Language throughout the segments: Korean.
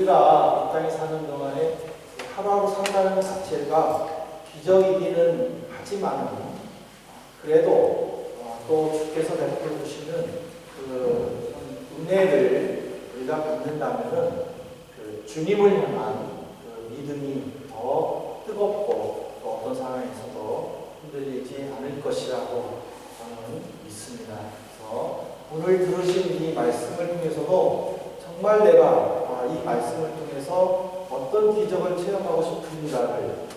우리가 이 땅에 사는 동안에 하루하루 산다는 것 자체가 기적이기는 하지만 그래도 또 주께서 베풀어 주시는 그 은혜를 우리가 받는다면은 그 주님을 향한 그 믿음이 더 뜨겁고 또 어떤 상황에서도 흔들리지 않을 것이라고 저는 믿습니다. 그래서 오늘 들으신 이 말씀을 통해서도 정말 내가 이 말씀을 통해서 어떤 기적을 체험하고 싶은가를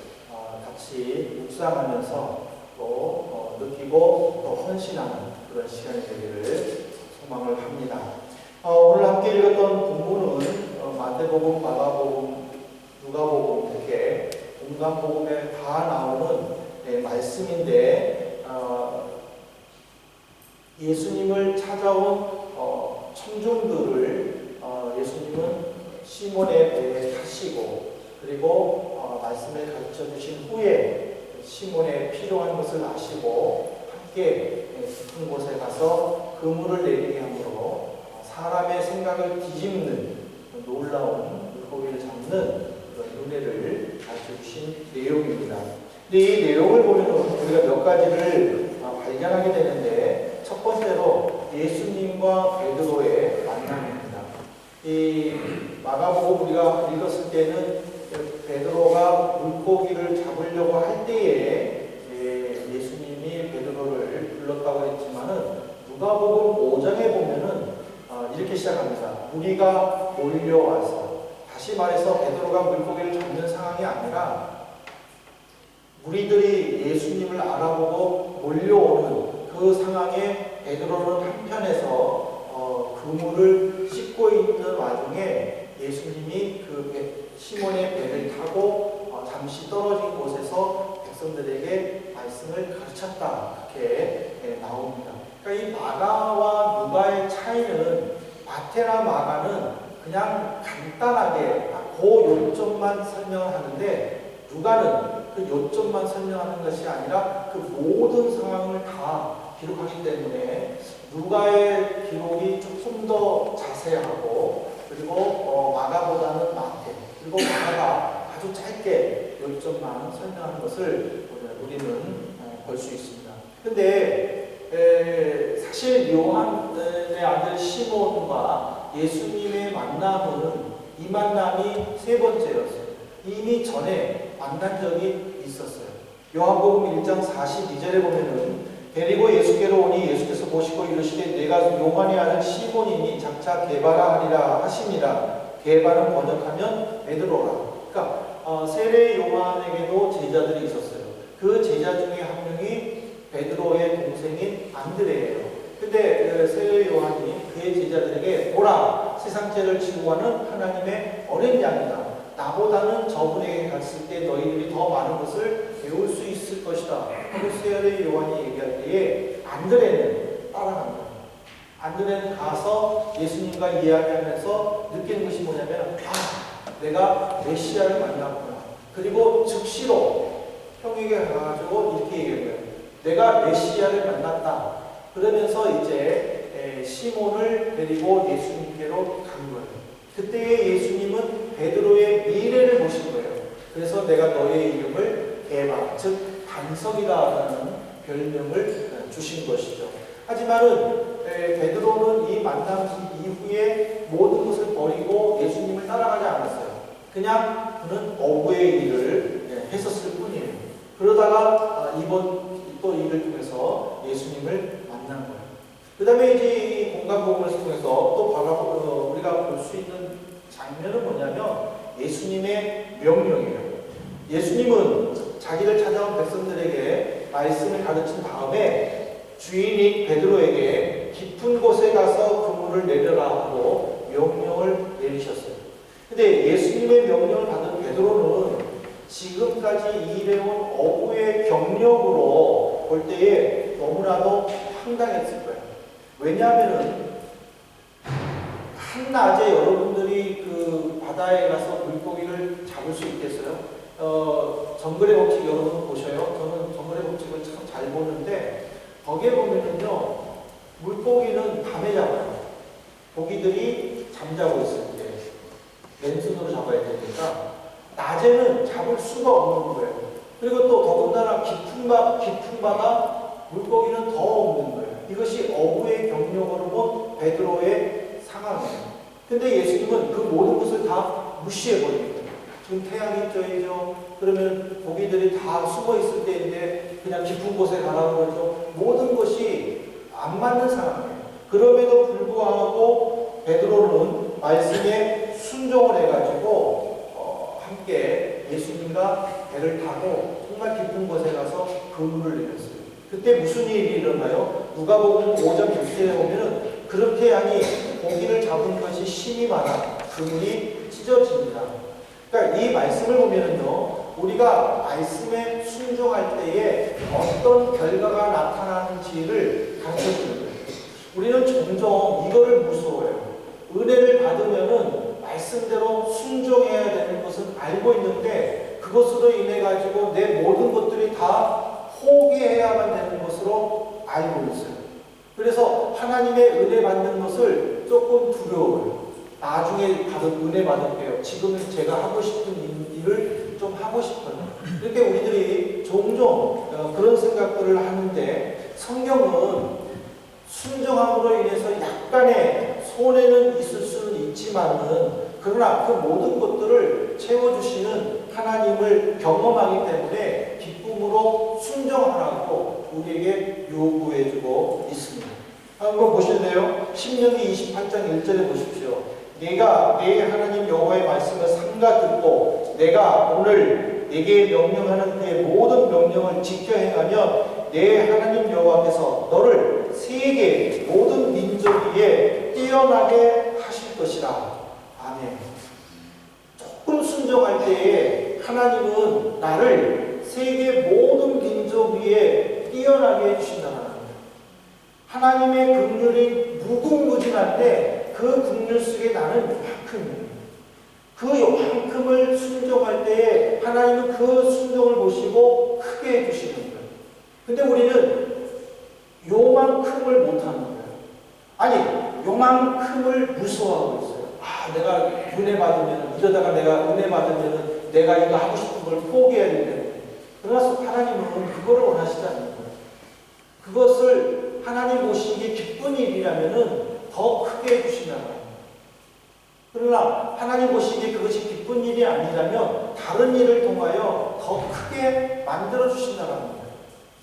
같이 묵상하면서 또 느끼고 또 헌신하는 그런 시간이 되기를 소망을 합니다. 오늘 함께 읽었던 본문은 마태복음, 마가복음, 누가복음 이렇게 온갖 복음에 다 나오는 말씀인데 예수님을 찾아온 청중들을 예수님은 시몬의 배에 타시고 그리고 말씀을 가르쳐 주신 후에 시몬의 필요한 것을 아시고 함께 깊은 곳에 가서 그물을 내리게 함으로 사람의 생각을 뒤집는 놀라운 물고기를 잡는 그런 은혜를 가르쳐 주신 내용입니다. 근데 이 내용을 보면 우리가 몇 가지를 발견하게 되는데 첫 번째로 예수님과 베드로의 만남입니다. 이 마가복음 우리가 읽었을 때는 베드로가 물고기를 잡으려고 할 때에 예수님이 베드로를 불렀다고 했지만은 누가복음 5장에 보면은 이렇게 시작합니다. 무리가 몰려와서, 다시 말해서 베드로가 물고기를 잡는 상황이 아니라 무리들이 예수님을 알아보고 몰려오는 그 상황에 베드로는 한편에서 그물을 씻고 있는 와중에 예수님이 그 시몬의 배를 타고 잠시 떨어진 곳에서 백성들에게 말씀을 가르쳤다. 이렇게 나옵니다. 그러니까 이 마가와 누가의 차이는 마태나 마가는 그냥 간단하게 그 요점만 설명하는데 누가는 그 요점만 설명하는 것이 아니라 그 모든 상황을 다 기록하기 때문에 누가의 기록이 조금 더 자세하고 그리고 마가보다는 마태 그리고 마가가 아주 짧게 요점만 설명하는 것을 우리는 볼 수 있습니다. 그런데 사실 요한의 아들 시몬과 예수님의 만남은 이 만남이 세 번째였어요. 이미 전에 만난 적이 있었어요. 요한복음 1장 42절에 보면은 데리고 예수께로 오니 예수께서 보시고 이르시되 내가 요한의 아들 시몬이니 장차 게바라 하리라 하심이라. 게바는 번역하면 베드로라. 그러니까 세례 요한에게도 제자들이 있었어요. 그 제자 중에 한 명이 베드로의 동생인 안드레예요. 근데 세례 요한이 그의 제자들에게 보라, 세상 죄를 지고 가는 하나님의 어린 양이다. 나보다는 저분에게 갔을 때 너희들이 더 많은 것을 배울 수 있을 것이다. 하고 세례 요한이 얘기할 때에 안드레는 따라갑니다. 안드레는 가서 예수님과 이야기하면서 느끼는 것이 뭐냐면 내가 메시아를 만났구나. 그리고 즉시로 형에게 가가지고 이렇게 얘기해요. 내가 메시아를 만났다. 그러면서 이제 시몬을 데리고 예수님께로 간 거예요. 그때의 예수님은 베드로의 미래를 보신 거예요. 그래서 내가 너의 이름을 게바, 즉 반석이다라는 별명을 주신 것이죠. 하지만은 베드로는 이 만남 이후에 모든 것을 버리고 예수님을 따라가지 않았어요. 그냥 그는 어부의 일을 했었을 뿐이에요. 그러다가 이번 또 일을 통해서 예수님을 만난 거예요. 그 다음에 이제 이 공간복음을 통해서 또 우리가 볼 수 있는 장면은 뭐냐면 예수님의 명령이에요. 예수님은 자기를 찾아온 백성들에게 말씀을 가르친 다음에 주인인 베드로에게 깊은 곳에 가서 그물을 내려라 하고 명령을 내리셨어요. 근데 예수님의 명령을 받은 베드로는 지금까지 일해온 어부의 경력으로 볼 때에 너무나도 황당했을 거예요. 왜냐하면은 한낮에 여러분들이 그 바다에 가서 물고기를 잡을 수 있겠어요? 정글의 법칙 여러분 보셔요? 저는 정글의 법칙을 참 잘 보는데 거기에 보면은요 물고기는 밤에 잡아요. 고기들이 잠자고 있을 때 맨손으로 잡아야 되니까 낮에는 잡을 수가 없는 거예요. 그리고 또 더군다나 깊은 바다 물고기는 더 없는 거예요. 이것이 어부의 경력으로 본 베드로의 상황이에요. 근데 예수님은 그 모든 것을 다 무시해버립니다. 지금 태양이 쪄야죠. 그러면 고기들이 다 숨어 있을 때인데 그냥 깊은 곳에 가라고 그러죠. 모든 것이 안 맞는 상황이에요. 그럼에도 불구하고 베드로는 말씀에 순종을 해가지고 함께 예수님과 배를 타고 정말 깊은 곳에 가서 그물을 내렸어요. 그때 무슨 일이 일어나요? 누가복음 5장 6절에 보면은 그렇게 하니 고기를 잡은 것이 심이 많아 그물이 찢어집니다. 그러니까 이 말씀을 보면은요, 우리가 말씀에 순종할 때에 어떤 결과가 나타나는지를 가르쳐 주는 거예요. 우리는 종종 이거를 무서워해요. 은혜를 받으면은 말씀대로 순종해야 되는 것은 알고 있는데 그것으로 인해 가지고 내 모든 것들이 다 포기해야만 되는 것으로 알고 있어요. 그래서 하나님의 은혜 받는 것을 조금 두려워요. 나중에 은혜 받을게요. 지금은 제가 하고 싶은 일을 좀 하고 싶어요. 이렇게 우리들이 종종 그런 생각들을 하는데 성경은 순종함으로 인해서 약간의 손해는 있을 수는 있지만은 그러나 그 모든 것들을 채워주시는 하나님을 경험하기 때문에 기쁨으로 순종하라고 우리에게 요구해주고 있습니다. 한번 보실래요? 신명기 28장 1절에 보십시오. 내가 내 하나님 여호와의 말씀을 삼가 듣고 내가 오늘 내게 명령하는 그의 모든 명령을 지켜 행하면 내 하나님 여호와께서 너를 세계 모든 민족 위에 뛰어나게 하실 것이라. 아멘. 조금 순종할 때에 하나님은 나를 세계 모든 민족 위에 뛰어나게 해주신다는 겁니다. 하나님의 긍휼이 무궁무진한데 그 긍휼 속에 나는 요만큼입니다. 그 요만큼을 순종할 때에 하나님은 그 순종을 보시고 크게 해주시는 거예요. 근데 우리는 요만큼을 못하는 거예요. 아니, 요만큼을 무서워하고 있어요. 내가 은혜 받으면, 이러다가 내가 은혜 받으면 내가 이거 하고 싶은 걸 포기해야 되는데. 그러나 하나님은 그거를 원하시지 않는 거예요. 그것을 하나님 보시기에 기쁜 일이라면 더 크게 해주신다는 거예요. 그러나 하나님 보시기에 그것이 기쁜 일이 아니라면 다른 일을 통하여 더 크게 만들어주신다는 거예요.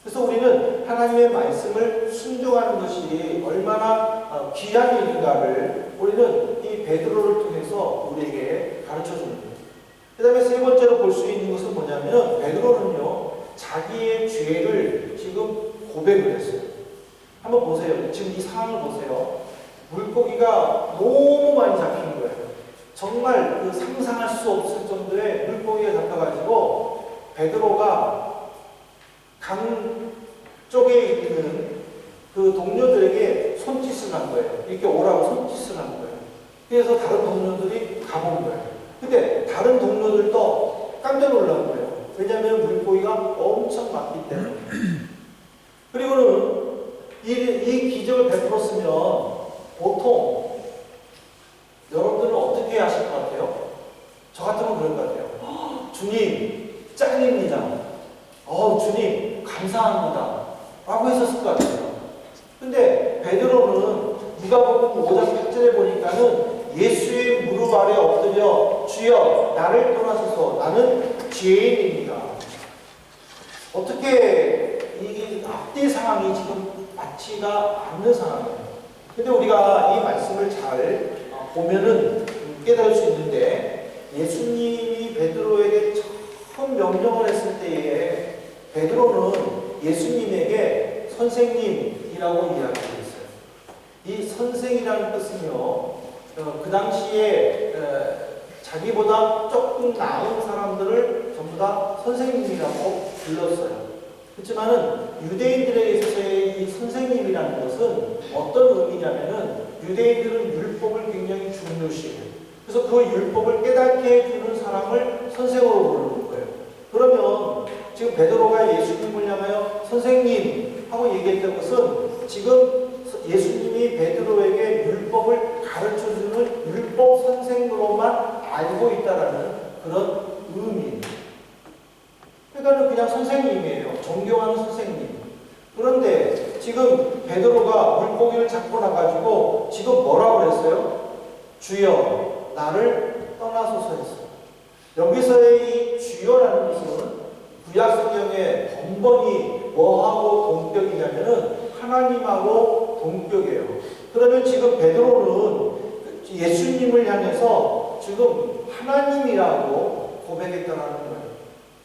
그래서 우리는 하나님의 말씀을 순종하는 것이 얼마나 귀한 일인가를 우리는 이 베드로를 통해서 우리에게 가르쳐 줍니다. 그 다음에 세 번째로 볼 수 있는 것은 뭐냐면 베드로는요, 자기의 죄를 지금 고백을 했어요. 한번 보세요. 지금 이 상황을 보세요. 물고기가 너무 많이 잡힌 거예요. 정말 그 상상할 수 없을 정도의 물고기가 잡혀가지고 베드로가 강 쪽에 있는 그 동료들에게 손짓을 한 거예요. 이렇게 오라고 손짓을 한 거예요. 그래서 다른 동료들이 가본 거예요. 근데 다른 동료들도 깜짝 놀란 거예요. 왜냐하면 물고기가 엄청 많기 때문에. 그리고는 이 기적을 베풀었으면 보통 여러분들은 어떻게 하실 것 같아요? 저 같으면 그럴 것 같아요. 주님, 짱입니다. 주님, 감사합니다. 라고 했었을 것 같아요. 근데 베드로는 누가복음 5장 8절에 보니까는 예수의 무릎 아래 엎드려 주여 나를 떠나소서 나는 죄인입니다. 어떻게 이 앞뒤 상황이 지금 맞지가 않는 상황이에요. 근데 우리가 이 말씀을 잘 보면은 깨달을 수 있는데 예수님이 베드로에게 처음 명령을 했을 때에 베드로는 예수님에게 선생님이라고 이야기했어요. 이 선생이라는 뜻은요, 그 당시에 자기보다 조금 나은 사람들을 전부 다 선생님이라고 불렀어요. 그렇지만은 유대인들에게 있어서의 이 선생님이라는 것은 어떤 의미냐면은 유대인들은 율법을 굉장히 중요시해요. 그래서 그 율법을 깨닫게 해주는 사람을 선생으로 부르는 거예요. 그러면 지금 베드로가 예수님을 향하여 선생님 하고 얘기했던 것은 지금 예수님이 베드로에게 율법을 가르쳐주는 율법 선생으로만 알고 있다라는 그런 의미. 그러니까 그냥 선생님이에요. 존경하는 선생님. 그런데 지금 베드로가 물고기를 잡고 나가지고 지금 뭐라고 그랬어요? 주여 나를 떠나소서 했어요. 여기서의 이 주여라는 것은 구약 성경에 번번이 뭐하고 동격이냐면은 하나님하고 동격이에요. 그러면 지금 베드로는 예수님을 향해서 지금 하나님이라고 고백했다라는 거예요.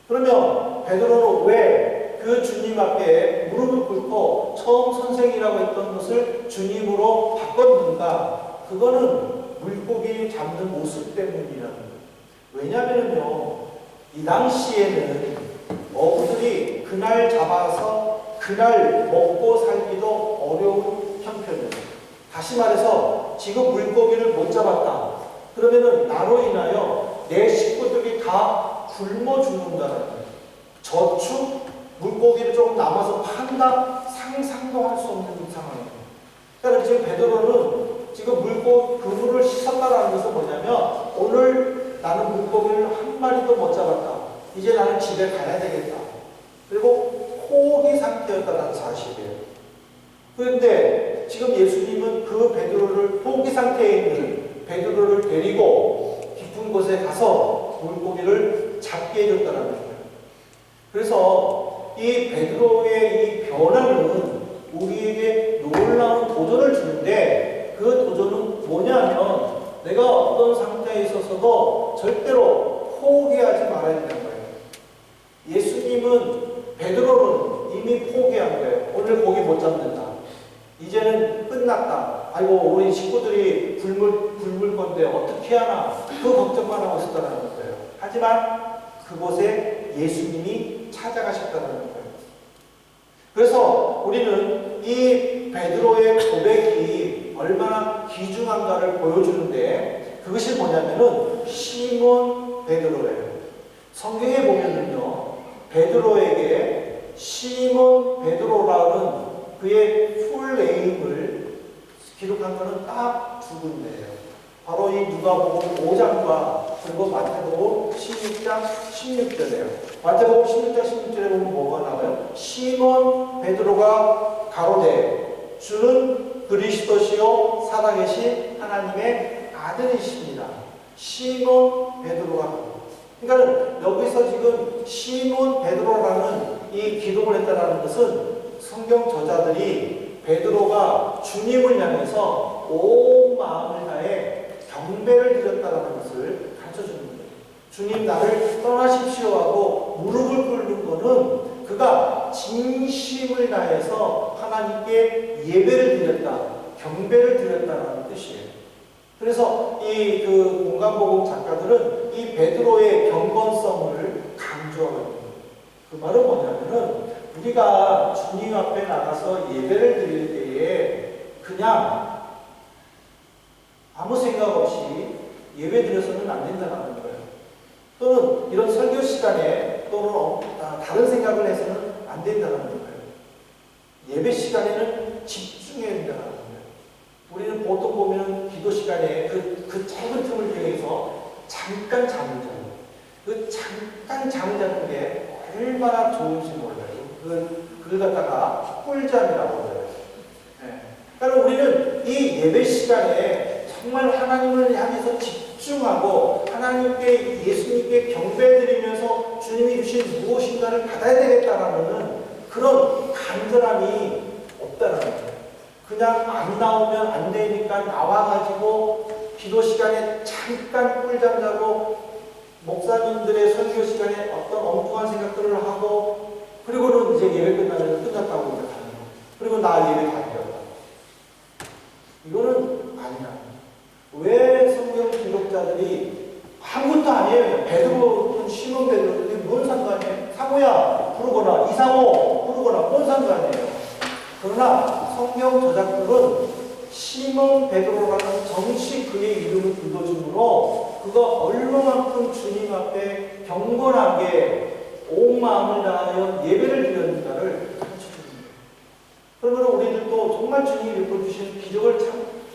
그러면 베드로는 왜 그 주님 앞에 무릎을 꿇고 처음 선생이라고 했던 것을 주님으로 바꿨는가? 그거는 물고기 잡는 모습 때문이라는 거예요. 왜냐면요, 이 당시에는 어부들이 그날 잡아서 그날 먹고 살기도 어려운 형편이에요. 다시 말해서 지금 물고기를 못 잡았다. 그러면은 나로 인하여 내 식구들이 다 굶어 죽는다는 거예요. 저축 물고기를 조금 남아서 판다 상상도 할 수 없는 상황이에요. 그러니까 지금 베드로는 지금 물고기 그물을 씻었다라는 것은 뭐냐면 오늘 나는 물고기를 한 마리도 못 잡았다. 이제 나는 집에 가야 되겠다. 그리고 포기 상태였다는 사실이에요. 그런데 지금 예수님은 그 베드로를 포기 상태에 있는 베드로를 데리고 깊은 곳에 가서 물고기를 잡게 해줬다는 거예요. 그래서 이 베드로의 이 변화는 우리에게 놀라운 도전을 주는데 그 도전은 뭐냐면 내가 어떤 상태에 있어서도 절대로 포기하지 말아야 된다는 거예요. 예수님은 베드로는 이미 포기한 거예요. 오늘 고기 못 잡는다. 이제는 끝났다. 아이고 우리 식구들이 굶을 건데 어떻게 하나 그 걱정만 하고 있었다는 거예요. 하지만 그곳에 예수님이 찾아가셨다는 거예요. 그래서 우리는 이 베드로의 고백이 얼마나 귀중한가를 보여주는데 그것이 뭐냐면은 시몬 베드로예요. 성경에 보면은요 베드로에게 시몬 베드로라는 그의 풀네임을 기록한 것은 딱 두 군데예요. 바로 이 누가복음 5장과 그리고 마태복음 16장 16절이에요. 마태복음 16장 16절에 보면 뭐가 나와요? 시몬 베드로가 가로되 주는 그리스도시요 살아계신 하나님의 아들이십니다. 시몬 베드로가 그러니까 여기서 지금 시몬 베드로라는 이 기록을 했다는 것은 성경 저자들이 베드로가 주님을 향해서 온 마음을 다해 경배를 드렸다는 것을 가르쳐주는 거예요. 주님 나를 떠나십시오 하고 무릎을 꿇는 것은 그가 진심을 다해서 하나님께 예배를 드렸다, 경배를 드렸다는 뜻이에요. 그래서 이 그 공간복음 작가들은 이 베드로의 경건성을 강조하고 있는 거예요. 그 말은 뭐냐면은 우리가 주님 앞에 나가서 예배를 드릴 때에 그냥 아무 생각 없이 예배 드려서는 안 된다는 거예요. 또는 이런 설교 시간에 또는 다른 생각을 해서는 안 된다는 거예요. 예배 시간에는 집중해야 된다는 거예요. 우리는 보통 보면 기도 시간에 그 짧은 틈을 이용해서 잠깐 잠을 자요. 그 잠깐 잠을 자는 게 얼마나 좋은지 몰라요. 그걸 갖다가 꿀잠이라고 해요. 네. 그러니까 우리는 이 예배 시간에 정말 하나님을 향해서 집중하고 하나님께 예수님께 경배드리면서 주님이 주신 무엇인가를 받아야 되겠다라는 그런 간절함이 없다는 거예요. 그냥 안 나오면 안 되니까 나와가지고 기도 시간에 잠깐 꿀잠 자고 목사님들의 설교 시간에 어떤 엉뚱한 생각들을 하고 그리고는 이제 예배 끝나면 끝났다고 이제 가는 거예요. 그리고 나 예배 다 드렸다. 이거는 아니야. 왜 성경 기록자들이 아무것도 아니에요. 베드로는 시몬 베드로는 뭔 상관이에요? 사모야 부르거나 이상호 부르거나 뭔 상관이에요. 그러나 성경 저작들은 시몬 베드로라는 정식 그의 이름을 불러주므로 그가 얼마만큼 주님 앞에 경건하게 온 마음을 다하여 예배를 드렸는가를 가르쳐줍니다. 그러면 우리들도 정말 주님이 베풀어주신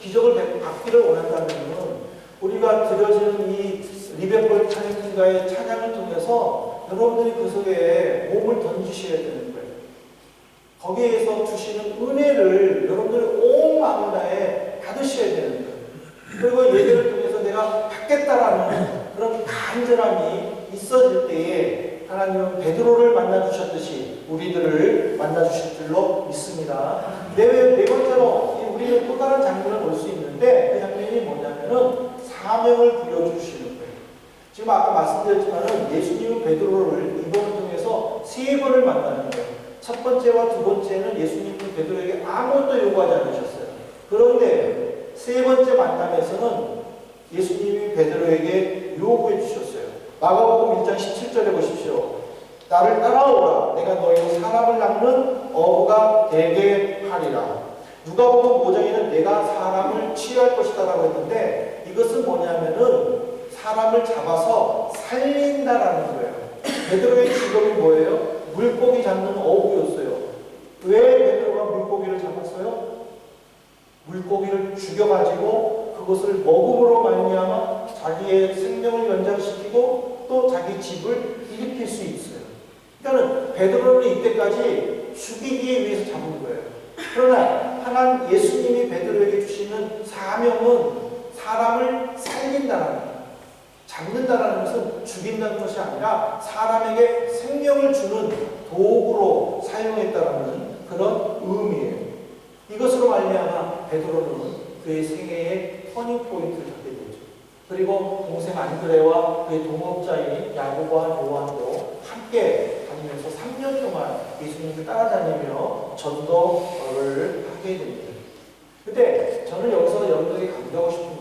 기적을 받기를 원한다면 우리가 드려지는 이 리베폴 찬양팀가의 찬양을 통해서 여러분들이 그 속에 몸을 던지셔야 되는 거예요. 거기에서 주시는 은혜를 여러분들이 온 마음을 다해 받으셔야 되는 거예요. 그리고 예배를 통해서 내가 받겠다라는 그런 간절함이 있어질 때에 하나님은 베드로를 만나주셨듯이 우리들을 만나주실 줄로 믿습니다. 네 번째로 우리는 또 다른 장면을 볼 수 있는데 그 장면이 뭐냐면은 사명을 부여주시는 거예요. 지금 아까 말씀드렸지만은 예수님은 베드로를 이번을 통해서 세 번을 만나는 거예요. 첫 번째와 두 번째는 예수님은 베드로에게 아무것도 요구하지 않으셨어요. 그런데 세 번째 만남에서는 예수님이 베드로에게 요구해 주셨어요. 마가복음 1장 17절에 보십시오. 나를 따라오라. 내가 너희로 사람을 낚는 어부가 되게 하리라. 누가복음 5장에는 내가 사람을 취할 것이다 라고 했는데 이것은 뭐냐면은 사람을 잡아서 살린다라는 거예요. 베드로의 직업이 뭐예요? 물고기 잡는 어부였어요. 왜 베드로가 물고기를 잡았어요? 물고기를 죽여가지고 그것을 먹음으로 말미암아 자기의 생명을 연장시키고 또 자기 집을 일으킬 수 있어요. 그러니까 베드로는 이때까지 죽이기 위해서 잡은 거예요. 그러나 하나님 예수님이 베드로에게 주시는 사명은 사람을 살린다는 거예요. 잡는다는 것은 죽인다는 것이 아니라 사람에게 생명을 주는 도구로 사용했다는 그런 의미예요. 이것으로 말미암아 베드로는 그의 생애의 터닝 포인트를 잡게 되죠. 그리고 동생 안드레와 그의 동업자인 야고보와 요한도 함께 다니면서 3년 동안 예수님을 따라다니며 전도를 하게 됩니다. 근데 저는 여기서 여러분에게 강조하고 싶은 것은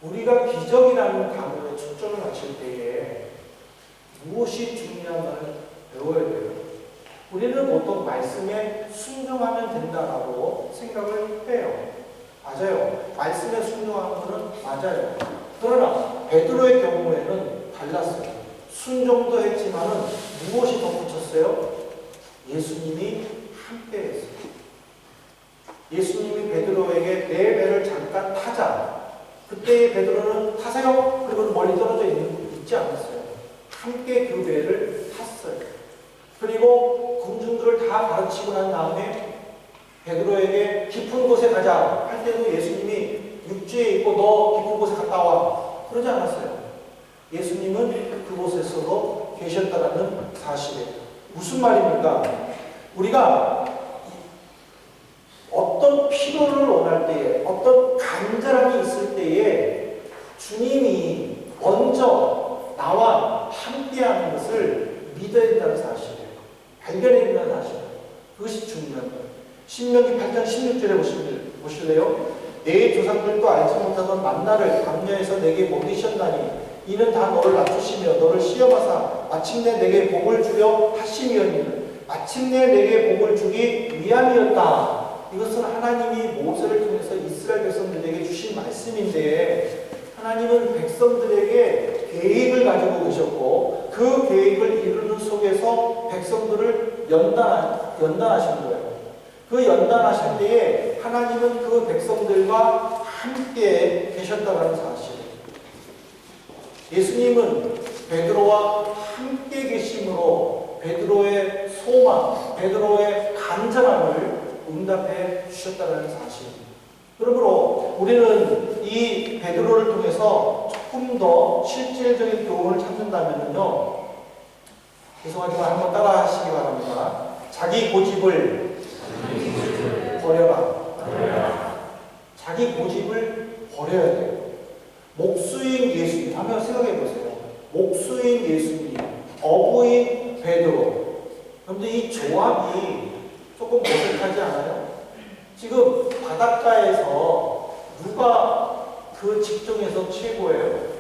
우리가 기적이라는 단어에 초점을 맞출 때에 무엇이 중요한가를 배워야 돼요. 우리는 보통 말씀에 순종하면 된다라고 생각을 해요. 맞아요. 말씀에 순종하는 것은 맞아요. 그러나 베드로의 경우에는 달랐어요. 순종도 했지만은 무엇이 덧붙였어요? 예수님이 함께 했어요. 예수님이 베드로에게 내 배를 잠깐 타자. 그때 베드로는 타세요. 그리고 멀리 떨어져 있지 않았어요. 함께 그 배를 탔어요. 그리고 군중들을 다 가르치고 난 다음에 베드로에게 깊은 곳에 가자 할 때도 예수님이 육지에 있고 너 깊은 곳에 갔다 와 그러지 않았어요. 예수님은 그곳에서도 계셨다라는 사실이에요. 무슨 말입니까? 우리가 어떤 필요를 원할 때에 어떤 간절함이 있을 때에 주님이 먼저 나와 함께하는 것을 믿어야 된다는 사실이에요. 발견해야 된다는 사실이에요. 그것이 중요한 거예요. 신명기 8장 16절에 보실래요? 내 조상들도 알지 못하던 만나를 광야에서 내게 먹이셨나니 이는 다 너를 낮추시며 너를 시험하사 마침내 내게 복을 주려 하심이었니 마침내 내게 복을 주기 위함이었다. 이것은 하나님이 모세를 통해서 이스라엘 백성들에게 주신 말씀인데 하나님은 백성들에게 계획을 가지고 계셨고 그 계획을 이루는 속에서 백성들을 연단하신 거예요. 그 연단하실 때에 하나님은 그 백성들과 함께 계셨다는 사실. 예수님은 베드로와 함께 계심으로 베드로의 소망, 베드로의 간절함을 응답해 주셨다는 사실. 그러므로 우리는 이 베드로를 통해서 조금 더 실질적인 교훈을 찾는다면요. 죄송하지만 한번 따라 하시기 바랍니다. 자기 고집을 버려라. 자기 고집을 버려야 돼요. 목수인 예수님, 한번 생각해 보세요. 목수인 예수님, 어부인 베드로. 그런데 이 조합이 조금 어색하지 않아요? 지금 바닷가에서 누가 그 직종에서 최고예요?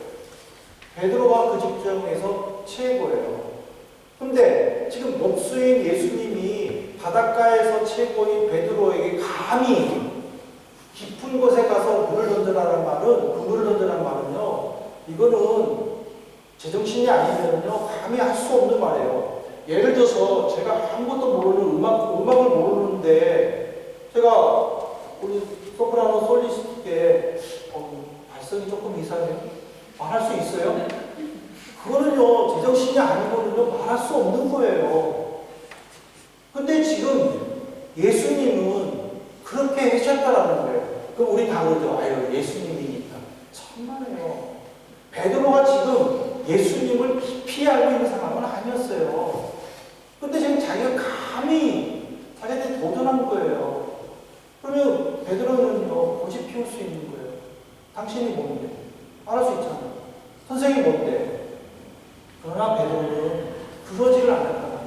베드로가 그 직종에서 최고예요. 근데 지금 목수인 예수님이 바닷가에서 최고인 베드로에게 감히 깊은 곳에 가서 물을 던져라는 말은, 그물을 던져라는 말은요, 이거는 제정신이 아니면요, 감히 할 수 없는 말이에요. 예를 들어서 제가 아무것도 모르는 음악을 모르는데 제가 우리 소프라노 솔리스트께 발성이 조금 이상해요. 말할 수 있어요? 그거는요, 제정신이 아니고는요, 말할 수 없는 거예요. 근데 지금 예수님은 그렇게 하셨다라는 거예요. 그럼 우리 다 그러죠. 아유, 예수님이니까. 천만에요. 베드로가 지금 예수님을 깊이 알고 있는 사람은 아니었어요. 근데 지금 자기가 감히 자기한테 도전한 거예요. 그러면 베드로는요, 고집 피울 수 있는 거예요. 당신이 뭔데? 말할 수 있잖아요. 선생님 뭔데? 그러나 베드로는 그러지를 않았다는 거죠.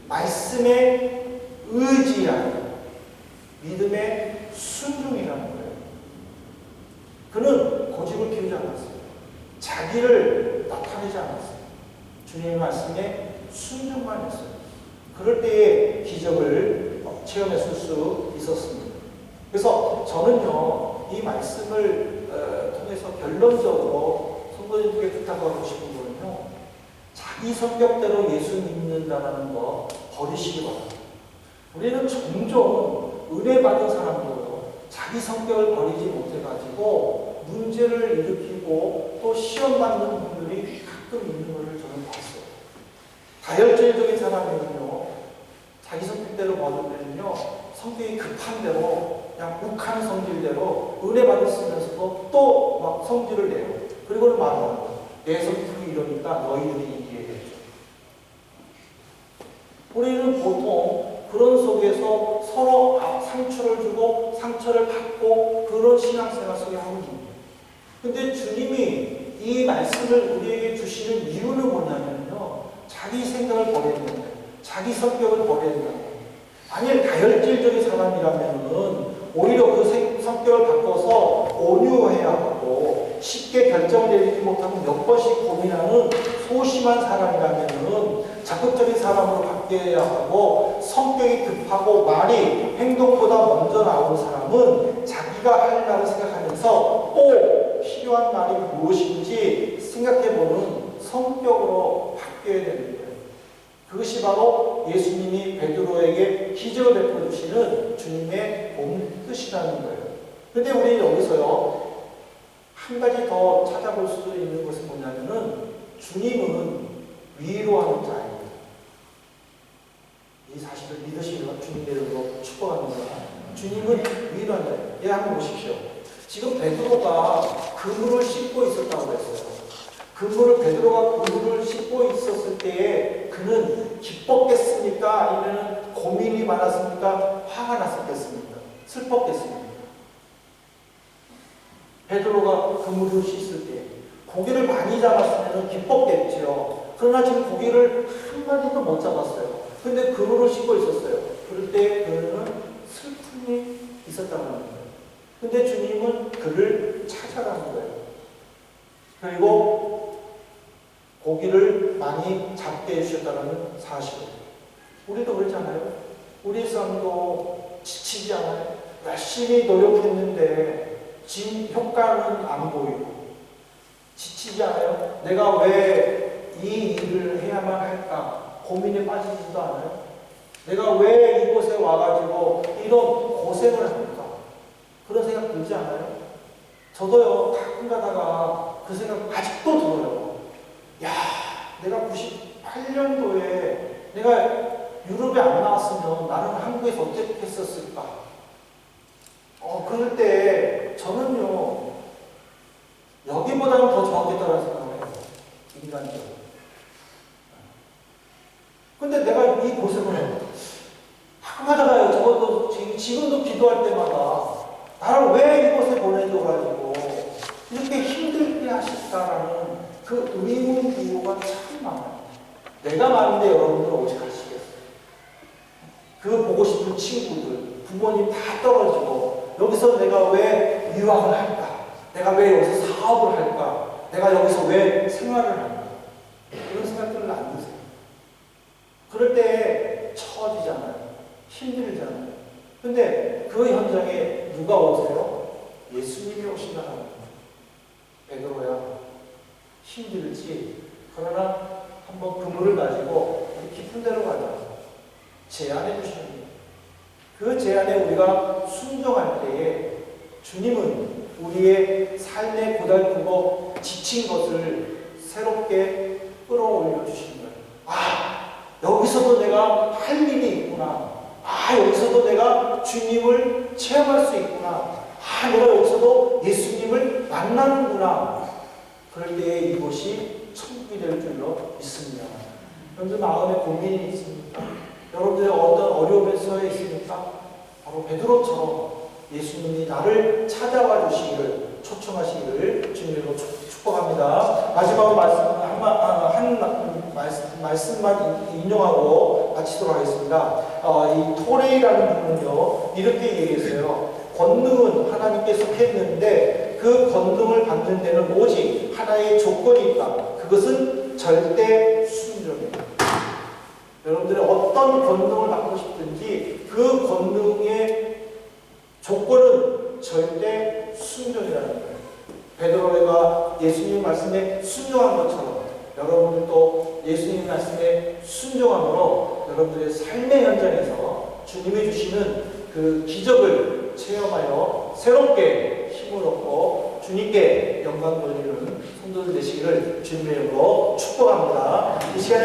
말씀에 의지하는 믿음의 순종이라는 거예요. 그는 고집을 피우지 않았어요. 자기를 나타내지 않았어요. 주님의 말씀에 순종만 했어요. 그럴 때에 기적을 체험했을 수 있었습니다. 그래서 저는요, 이 말씀을 통해서 결론적으로 성도님들에게 부탁하고 싶은 거는요, 자기 성격대로 예수 믿는다는 거 버리시기 바랍니다. 우리는 종종 은혜 받은 사람도 자기 성격을 버리지 못해가지고 문제를 일으키고 또 시험 받는 분들이 가끔 있는 것을 저는 봤어요. 다혈질적인 사람이면요, 자기 성격대로 받으면요, 성격이 급한 대로 그냥 욱하는 성질대로 은혜 받았으면서도 또 막 성질을 내요. 그리고는 말하는 거예요. 내 성격이 이러니까 너희들이 이해해줘. 우리는 보통 그런 속에서 서로 상처를 주고 상처를 받고 그런 신앙생활 속에 하고 있습니다. 근데 주님이 이 말씀을 우리에게 주시는 이유는 뭐냐면요, 자기 생각을 버려야 된다. 자기 성격을 버려야 된다. 만약 다혈질적인 사람이라면은 오히려 그 성격을 바꿔서 온유해야 하고 쉽게 결정 내리지 못하고 몇 번씩 고민하는 소심한 사람이라면은 적극적인 사람으로 바뀌어야 하고, 성격이 급하고 말이 행동보다 먼저 나오는 사람은 자기가 할 말을 생각하면서 또 필요한 말이 무엇인지 생각해보는 성격으로 바뀌어야 되는 거예요. 그것이 바로 예수님이 베드로에게 기적을 베풀어 주시는 주님의 본 뜻이라는 거예요. 근데 우리는 여기서요, 한 가지 더 찾아볼 수 있는 것은 뭐냐면은, 주님은 위로하는 자입니다. 이 사실을 믿으시면 주님의 이름으로 축복합니다. 주님은 위로하는 자예요. 예, 한번 보십시오. 지금 베드로가 그물을 씻고 있었다고 했어요. 베드로가 그물을 씻고 있었을 때에 그는 기뻤겠습니까? 아니면 고민이 많았습니까? 화가 났었겠습니까? 슬펐겠습니까? 베드로가 그물을 씻을 때 고기를 많이 잡았으면 기뻤겠죠. 그러나 지금 고기를 한 마리도 못 잡았어요. 근데 그물을 씻고 있었어요. 그럴 때 그는 슬픔이 있었다는 거예요. 근데 주님은 그를 찾아가는 거예요. 그리고 고기를 많이 잡게 해주셨다는 사실. 우리도 그렇잖아요. 우리 삶도 지치지 않아요? 열심히 노력했는데 지금 효과는 안 보이고 지치지 않아요? 내가 왜 이 일을 해야만 할까? 고민에 빠지지도 않아요? 내가 왜 이곳에 와가지고 이런 고생을 할까? 그런 생각 들지 않아요? 저도요, 가끔 가다가 그 생각 아직도 들어요. 야, 내가 98년도에 내가 유럽에 안 나왔으면 나는 한국에서 어떻게 했었을까? 그럴 때 저는요, 여기보다는 더 좋았겠다는 생각을 해요. 인간적으로. 근데 내가 이 고생을 해요. 가끔 하다가요, 적어도 지금도 기도할 때마다 나를 왜 이곳에 보내줘가지고 이렇게 힘들게 하실까라는 그 의문 부호가 참 많아요. 내가 많은데 여러분들은 오직 하시겠어요. 그 보고 싶은 친구들, 부모님 다 떨어지고 여기서 내가 왜 유학을 할까? 내가 왜 여기서 사업을 할까? 내가 여기서 왜 생활을 할까? 그런 생각들을 안 드세요. 그럴 때 처지잖아요. 힘들잖아요. 근데 그 현장에 누가 오세요? 예수님이 오신다는 거예요. 베드로야, 힘들지? 그러나 한번 그물을 가지고 깊은 데로 가자. 제안해 주시는 거예요. 그 제안에 우리가 순종할 때에 주님은 우리의 삶의 고달프고 지친 것을 새롭게 끌어올려 주신 거예요. 여기서도 내가 할 일이 있구나. 여기서도 내가 주님을 체험할 수 있구나. 내가 여기서도 예수님을 만나는구나. 그럴 때에 이곳이 천국이 될 줄로 믿습니다. 여러분들 마음에 고민이 있습니까? 여러분들의 어떤 어려움에 처해 있습니까? 바로 베드로처럼 예수님이 나를 찾아와 주시기를 초청하시기를 주님으로 축복합니다. 마지막으로 말씀만 인용하고 마치도록 하겠습니다. 이 토레이라는 분은요, 이렇게 얘기했어요. 권능은 하나님께 속했는데 그 권능을 받는 데는 오직 하나의 조건이 있다. 그것은 절대 순종입니다. 여러분들이 어떤 권능을 받고 싶든지 그 권능의 조건은 절대 순종이라는 거예요. 베드로가 예수님 말씀에 순종한 것처럼 여러분들도 예수님 말씀에 순종함으로 여러분들의 삶의 현장에서 주님이 주시는 그 기적을 체험하여 새롭게 힘을 얻고 주님께 영광 돌리는 성도들 되시기를 주님의 이름으로 축복합니다. 이 시간에